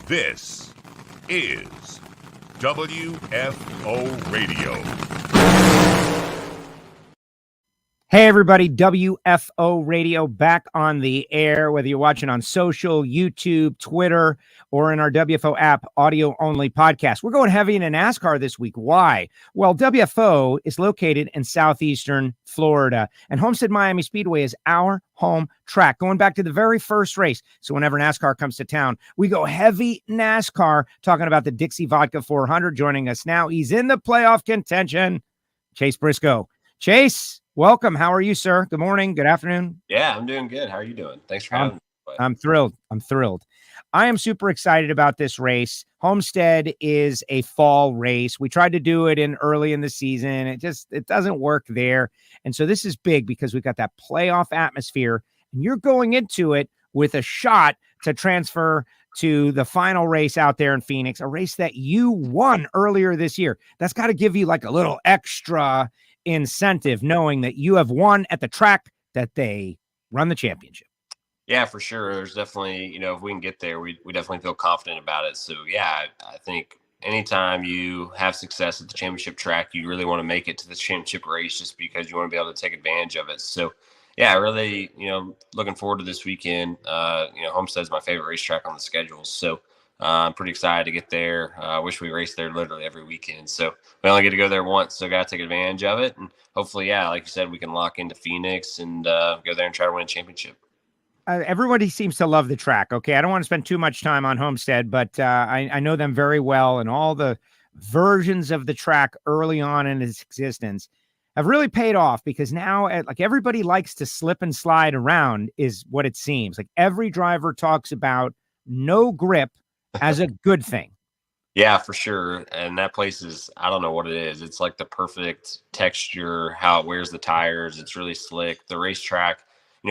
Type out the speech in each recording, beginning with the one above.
This is WFO Radio. Hey everybody, WFO Radio back on the air, whether you're watching on social, YouTube, Twitter, or in our WFO app, audio only podcast. We're going heavy into NASCAR this week. Why? Well, WFO is located in southeastern Florida, and Homestead Miami Speedway is our home track, going back to the very first race. So whenever NASCAR comes to town, we go heavy NASCAR, talking about the Dixie Vodka 400. Joining us now, he's in the playoff contention, Chase Briscoe. Chase, welcome. How are you, sir? Good morning. Good afternoon. Yeah, I'm doing good. How are you doing? Thanks for having me. I'm thrilled. I am super excited about this race. Homestead is a fall race. We tried to do it early in the season. It doesn't work there. And so this is big because we've got that playoff atmosphere, and you're going into it with a shot to transfer to the final race out there in Phoenix, a race that you won earlier this year. That's got to give you like a little extra incentive, knowing that you have won at the track that they run the championship. Yeah, for sure. There's definitely, if we can get there, we definitely feel confident about it. So yeah, I think anytime you have success at the championship track, you really want to make it to the championship race just because you want to be able to take advantage of it. So yeah, really, looking forward to this weekend. Homestead's my favorite racetrack on the schedule. So I'm pretty excited to get there. I wish we raced there literally every weekend. So we only get to go there once, so got to take advantage of it. And hopefully, yeah, like you said, we can lock into Phoenix and go there and try to win a championship. Everybody seems to love the track. Okay, I don't want to spend too much time on Homestead, but I know them very well, and all the versions of the track early on in its existence have really paid off, because now everybody likes to slip and slide around is what it seems. Like every driver talks about no grip as a good thing. Yeah, for sure. And that place is, I don't know what it is. It's like the perfect texture, how it wears the tires. It's really slick. The racetrack,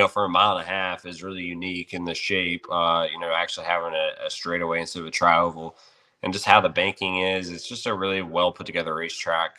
for a mile and a half is really unique in the shape, actually having a straightaway instead of a tri-oval, and just how the banking is. It's just a really well put together racetrack.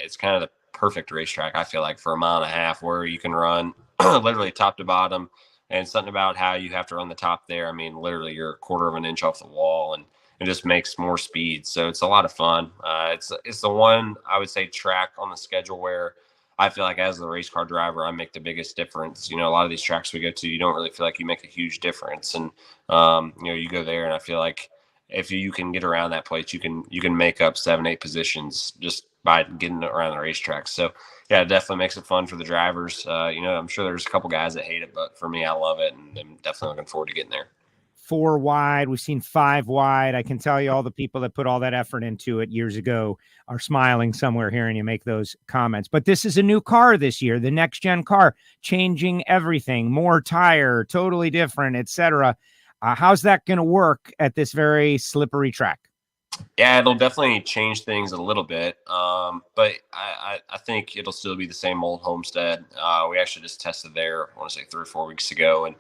It's kind of the perfect racetrack, I feel like, for a mile and a half, where you can run literally top to bottom. And something about how you have to run the top there. I mean, literally you're a quarter of an inch off the wall, and it just makes more speed. So it's a lot of fun. It's the one, I would say, track on the schedule where I feel like as the race car driver, I make the biggest difference. A lot of these tracks we go to, you don't really feel like you make a huge difference. And, you go there, and I feel like if you can get around that place, you can make up 7-8 positions just by getting around the racetrack. So yeah, it definitely makes it fun for the drivers. I'm sure there's a couple guys that hate it, but for me, I love it, and I'm definitely looking forward to getting there. 4 wide. We've seen 5 wide. I can tell you all the people that put all that effort into it years ago are smiling somewhere hearing you make those comments. But this is a new car this year, the next gen car, changing everything, more tire, totally different, etc. How's that going to work at this very slippery track? Yeah, it'll definitely change things a little bit, but I think it'll still be the same old Homestead. We actually just tested there, I want to say 3 or 4 weeks ago, and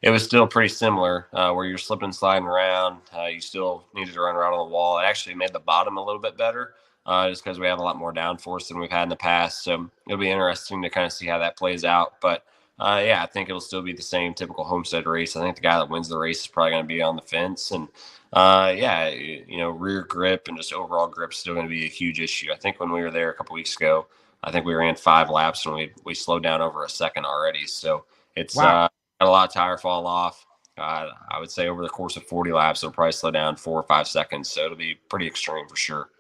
it was still pretty similar, where you're slipping and sliding around. You still needed to run around on the wall. It actually made the bottom a little bit better, just because we have a lot more downforce than we've had in the past. So it'll be interesting to kind of see how that plays out. But yeah, I think it'll still be the same typical Homestead race. I think the guy that wins the race is probably going to be on the fence. And yeah, rear grip and just overall grip is still going to be a huge issue. I think when we were there a couple weeks ago, I think we ran 5 laps and we slowed down over a second already. So it's got a lot of tire fall off. I would say over the course of 40 laps, it'll probably slow down 4 or 5 seconds. So it'll be pretty extreme for sure.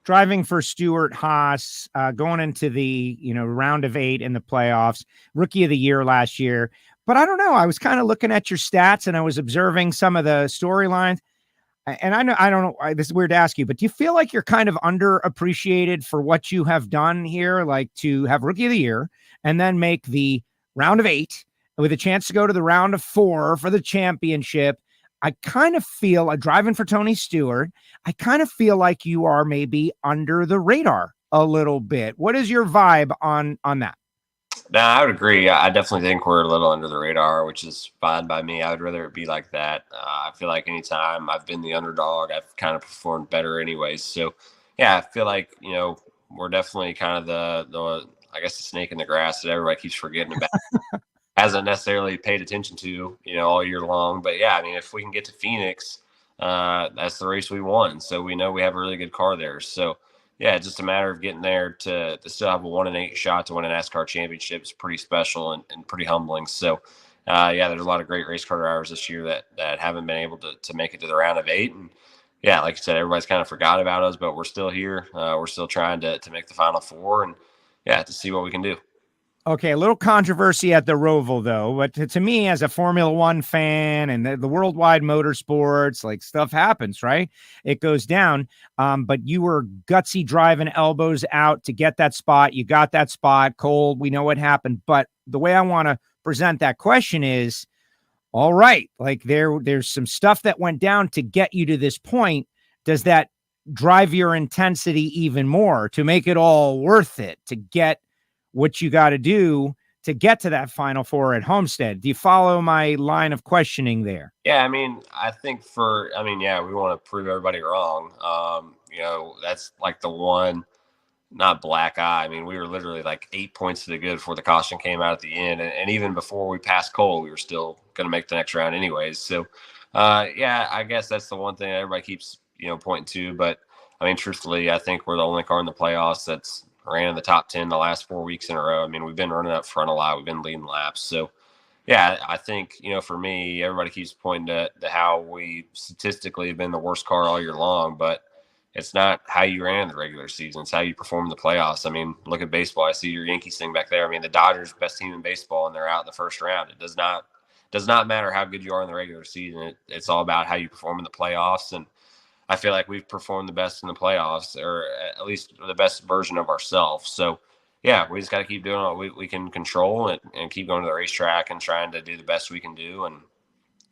Driving for Stewart Haas, going into the round of 8 in the playoffs, rookie of the year last year. But I don't know. I was kind of looking at your stats, and I was observing some of the storylines. And I don't know, this is weird to ask you, but do you feel like you're kind of underappreciated for what you have done here? Like to have rookie of the year and then make the round of 8 with a chance to go to the round of 4 for the championship. I kind of feel, driving for Tony Stewart, I kind of feel like you are maybe under the radar a little bit. What is your vibe on that? No, I would agree. I definitely think we're a little under the radar, which is fine by me. I would rather it be like that. I feel like anytime I've been the underdog, I've kind of performed better anyways. So, yeah, I feel like, we're definitely kind of the I guess, the snake in the grass that everybody keeps forgetting about. Hasn't necessarily paid attention to, all year long. But, yeah, I mean, if we can get to Phoenix, that's the race we won. So we know we have a really good car there. So yeah, it's just a matter of getting there to still have a 1-in-8 shot to win a NASCAR championship. It's pretty special and pretty humbling. So yeah, there's a lot of great race car drivers this year that haven't been able to make it to the round of 8. And yeah, like I said, everybody's kind of forgot about us, but we're still here. We're still trying to make the Final Four, and yeah, to see what we can do. Okay, a little controversy at the Roval, though. But to me, as a Formula One fan and the worldwide motorsports, like, stuff happens, right? It goes down. But you were gutsy driving elbows out to get that spot. You got that spot. Cold. We know what happened. But the way I want to present that question is, all right, like there's some stuff that went down to get you to this point. Does that drive your intensity even more to make it all worth it, to get what you got to do to get to that Final Four at Homestead? Do you follow my line of questioning there? Yeah, I mean, I think yeah, we want to prove everybody wrong. That's like the one, not black eye. I mean, we were literally like 8 points to the good before the caution came out at the end. And even before we passed Cole, we were still going to make the next round anyways. So, yeah, I guess that's the one thing everybody keeps, pointing to. But, I mean, truthfully, I think we're the only car in the playoffs that's ran in the top 10 the last 4 weeks in a row. I mean, we've been running up front a lot. We've been leading laps. So, yeah, I think, for me, everybody keeps pointing to how we statistically have been the worst car all year long. But it's not how you ran the regular season. It's how you perform in the playoffs. I mean, look at baseball. I see your Yankees thing back there. I mean, the Dodgers best team in baseball, and they're out in the first round. It does not matter how good you are in the regular season. It's all about how you perform in the playoffs. And I feel like we've performed the best in the playoffs, or at least the best version of ourselves. So, yeah, we just got to keep doing what we can control and keep going to the racetrack and trying to do the best we can do. And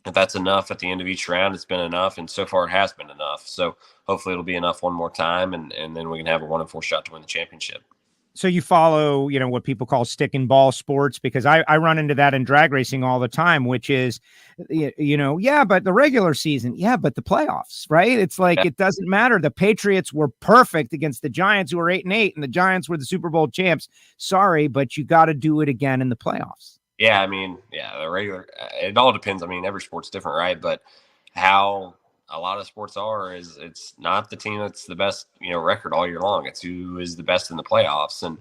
if that's enough at the end of each round, it's been enough. And so far it has been enough. So hopefully it'll be enough one more time. And then we can have a 1-in-4 shot to win the championship. So you follow, what people call stick and ball sports, because I run into that in drag racing all the time, which is, yeah, but the regular season, yeah, but the playoffs, right? It's like, It doesn't matter. The Patriots were perfect against the Giants, who were 8-8, and the Giants were the Super Bowl champs. Sorry, but you got to do it again in the playoffs. Yeah, I mean, the regular, it all depends. I mean, every sport's different, right? But how a lot of sports is it's not the team that's the best, record all year long. It's who is the best in the playoffs. And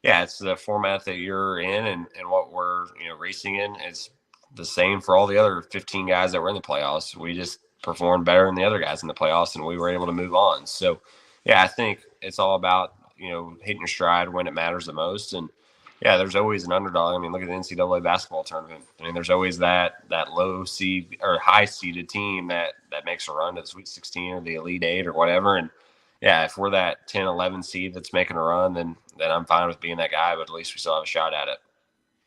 yeah, it's the format that you're in and what we're, racing in. It's the same for all the other 15 guys that were in the playoffs. We just performed better than the other guys in the playoffs, and we were able to move on. So yeah, I think it's all about, hitting your stride when it matters the most. And yeah, there's always an underdog. I mean, look at the NCAA basketball tournament. I mean, there's always that low seed or high seeded team that makes a run to the Sweet 16 or the Elite 8 or whatever. And yeah, if we're that 10, 11 seed that's making a run, then I'm fine with being that guy, but at least we still have a shot at it.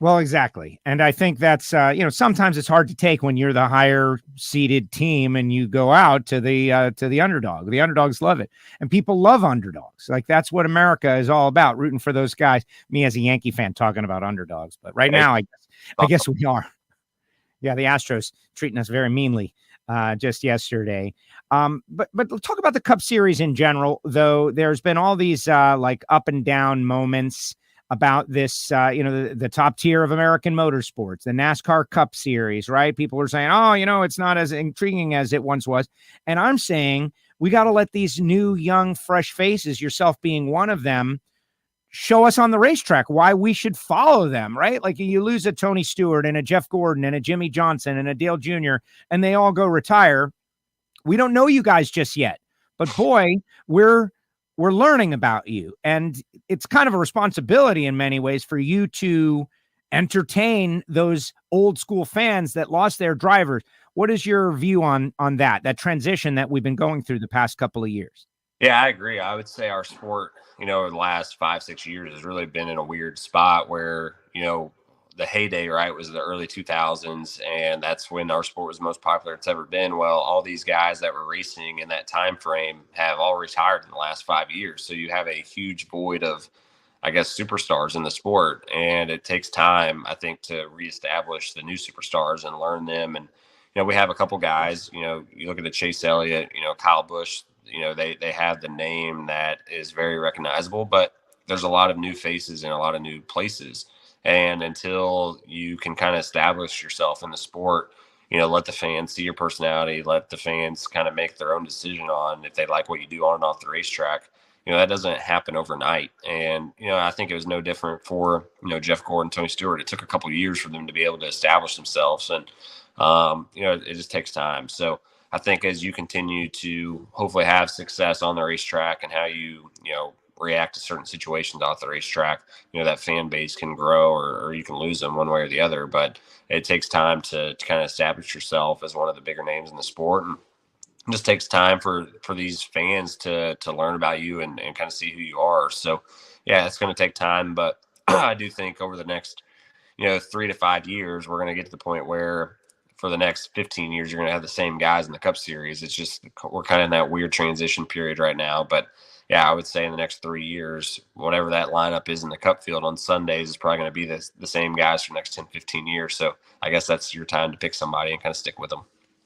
Well, exactly. And I think that's, sometimes it's hard to take when you're the higher seeded team and you go out to the underdog. The underdogs love it. And people love underdogs. Like, that's what America is all about, rooting for those guys. Me as a Yankee fan talking about underdogs. But right now, I guess we are. Yeah, the Astros treating us very meanly just yesterday. But talk about the Cup Series in general, though. There's been all these like up and down moments about this, the top tier of American motorsports, the NASCAR Cup Series, right? People are saying, it's not as intriguing as it once was. And I'm saying we got to let these new, young, fresh faces, yourself being one of them, show us on the racetrack why we should follow them, right? Like, you lose a Tony Stewart and a Jeff Gordon and a Jimmy Johnson and a Dale Jr., and they all go retire. We don't know you guys just yet, but boy, we're learning about you. And it's kind of a responsibility in many ways for you to entertain those old school fans that lost their drivers. What is your view on that transition that we've been going through the past couple of years? Yeah, I agree. I would say our sport, over the last 5-6 years has really been in a weird spot where, the heyday, right, was the early 2000s, and that's when our sport was the most popular it's ever been. Well, all these guys that were racing in that time frame have all retired in the last 5 years. So you have a huge void of, I guess, superstars in the sport, and it takes time, I think, to reestablish the new superstars and learn them. And we have a couple guys. You look at the Chase Elliott, Kyle Busch. They have the name that is very recognizable, but there's a lot of new faces in a lot of new places. And until you can kind of establish yourself in the sport, let the fans see your personality, let the fans kind of make their own decision on if they like what you do on and off the racetrack. That doesn't happen overnight. And, I think it was no different for, Jeff Gordon, Tony Stewart. It took a couple of years for them to be able to establish themselves. And, it just takes time. So I think as you continue to hopefully have success on the racetrack and how you, react to certain situations off the racetrack, that fan base can grow or you can lose them one way or the other. But it takes time to kind of establish yourself as one of the bigger names in the sport. And it just takes time for these fans to learn about you and kind of see who you are. So, yeah, it's going to take time. But I do think over the next, 3 to 5 years, we're going to get to the point where for the next 15 years, you're going to have the same guys in the Cup Series. It's just we're kind of in that weird transition period right now. But, yeah, I would say in the next 3 years, whatever that lineup is in the Cup field on Sundays is probably going to be the same guys for the next 10, 15 years. So I guess that's your time to pick somebody and kind of stick with them.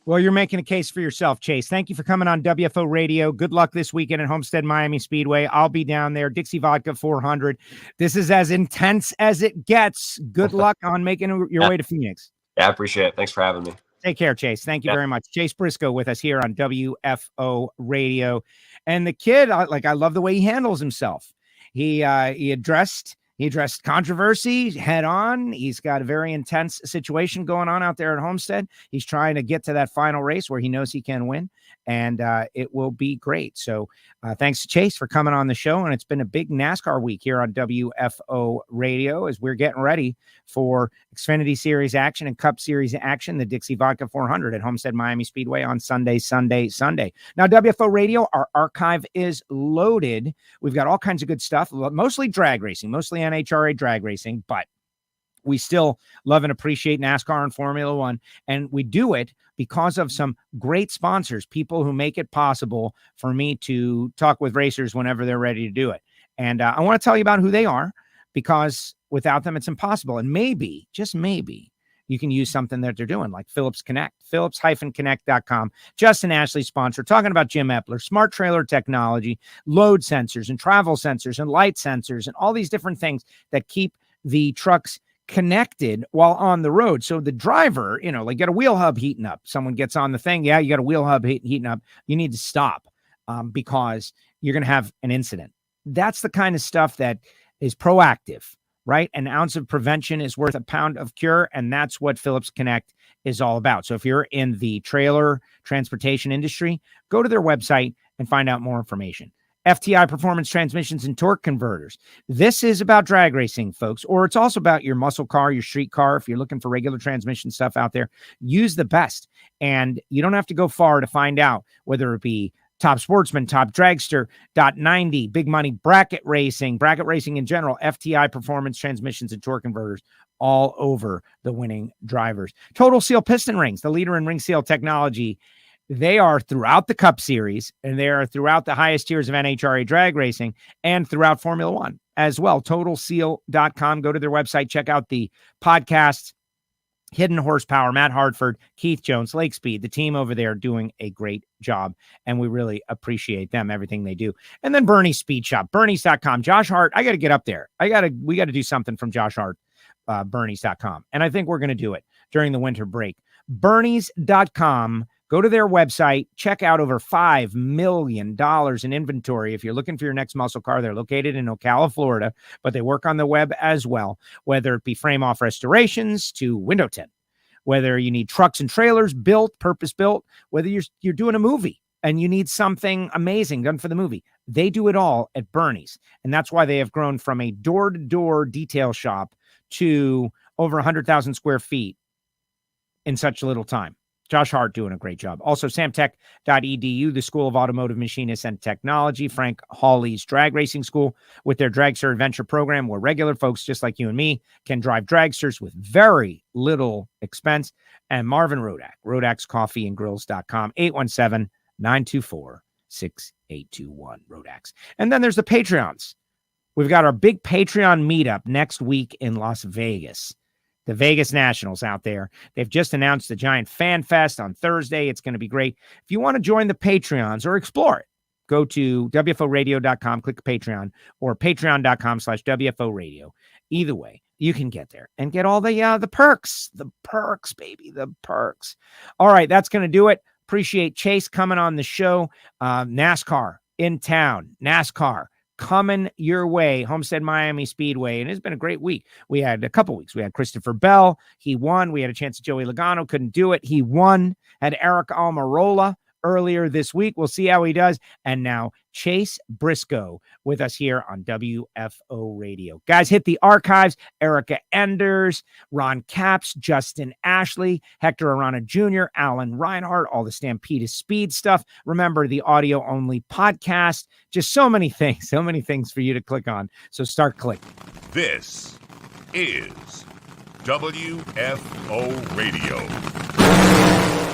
Well, you're making a case for yourself, Chase. Thank you for coming on WFO Radio. Good luck this weekend at Homestead Miami Speedway. I'll be down there. Dixie Vodka 400. This is as intense as it gets. Good luck on making your way to Phoenix. Yeah, I appreciate it. Thanks for having me. Take care, Chase. Thank you very much. Chase Briscoe with us here on WFO Radio. And the kid, I love the way he handles himself. He addressed controversy head on. He's got a very intense situation going on out there at Homestead. He's trying to get to that final race where he knows he can win, and it will be great. So thanks to Chase for coming on the show. And it's been a big NASCAR week here on WFO Radio as we're getting ready for Xfinity Series action and Cup Series action, the Dixie Vodka 400 at Homestead Miami Speedway on Sunday. Now, WFO Radio, our archive is loaded. We've got all kinds of good stuff, mostly drag racing, mostly NHRA drag racing, but we still love and appreciate NASCAR and Formula One. And we do it because of some great sponsors, people who make it possible for me to talk with racers whenever they're ready to do it. And I want to tell you about who they are, because without them, it's impossible. And maybe, just maybe, you can use something that they're doing, like Phillips Connect, Phillips-Connect.com. Justin Ashley sponsor, talking about Jim Epler, smart trailer technology, load sensors and travel sensors and light sensors and all these different things that keep the trucks connected while on the road. So the driver, get a wheel hub heating up. Someone gets on the thing. Yeah, you got a wheel hub heating up. You need to stop because you're going to have an incident. That's the kind of stuff that is proactive, right? An ounce of prevention is worth a pound of cure. And that's what Phillips Connect is all about. So if you're in the trailer transportation industry, go to their website and find out more information. FTI Performance Transmissions and Torque Converters. This is about drag racing, folks, or it's also about your muscle car, your street car. If you're looking for regular transmission stuff out there, use the best. And you don't have to go far to find out, whether it be Top Sportsman, Top Dragster, .90, Big Money, bracket racing in general, FTI Performance Transmissions and Torque Converters, all over the winning drivers. Total Seal Piston Rings, the leader in ring seal technology. They are throughout the Cup Series, and they are throughout the highest tiers of NHRA drag racing and throughout Formula One as well. TotalSeal.com. Go to their website, check out the podcasts, Hidden Horsepower, Matt Hartford, Keith Jones, Lake Speed, the team over there doing a great job, and we really appreciate them, everything they do. And then Bernie's Speed Shop, Bernie's.com. Josh Hart, I got to get up there. We got to do something from Josh Hart, Bernie's.com. And I think we're going to do it during the winter break. Bernie's.com. Go to their website, check out over $5 million in inventory. If you're looking for your next muscle car, they're located in Ocala, Florida, but they work on the web as well, whether it be frame-off restorations to window tint, whether you need trucks and trailers built, purpose-built, whether you're doing a movie and you need something amazing done for the movie. They do it all at Bernie's, and that's why they have grown from a door-to-door detail shop to over 100,000 square feet in such little time. Josh Hart doing a great job. Also, samtech.edu, the School of Automotive Machinists and Technology. Frank Hawley's Drag Racing School with their Dragster Adventure program, where regular folks just like you and me can drive dragsters with very little expense. And Marvin Rodak, RodaxCoffeeandGrills.com, 817-924-6821, Rodax. And then there's the Patreons. We've got our big Patreon meetup next week in Las Vegas. The Vegas Nationals out there. They've just announced the Giant Fan Fest on Thursday. It's going to be great. If you want to join the Patreons or explore it, go to WFOradio.com, click Patreon, or patreon.com/WFO Radio. Either way, you can get there and get all the perks, baby, the perks. All right, that's going to do it. Appreciate Chase coming on the show. NASCAR in town, NASCAR coming your way, Homestead Miami Speedway. And it's been a great week. We had a couple weeks. We had Christopher Bell. He won. We had a chance at Joey Logano. Couldn't do it. He won. Had Eric Almirola earlier this week. We'll see how he does. And now Chase Briscoe with us here on WFO Radio. Guys, hit the archives. Erica Enders, Ron Capps, Justin Ashley, Hector Arana Jr., Alan Reinhart, all the Stampede Speed stuff. Remember, the audio-only podcast. Just so many things for you to click on. So start clicking. This is WFO Radio.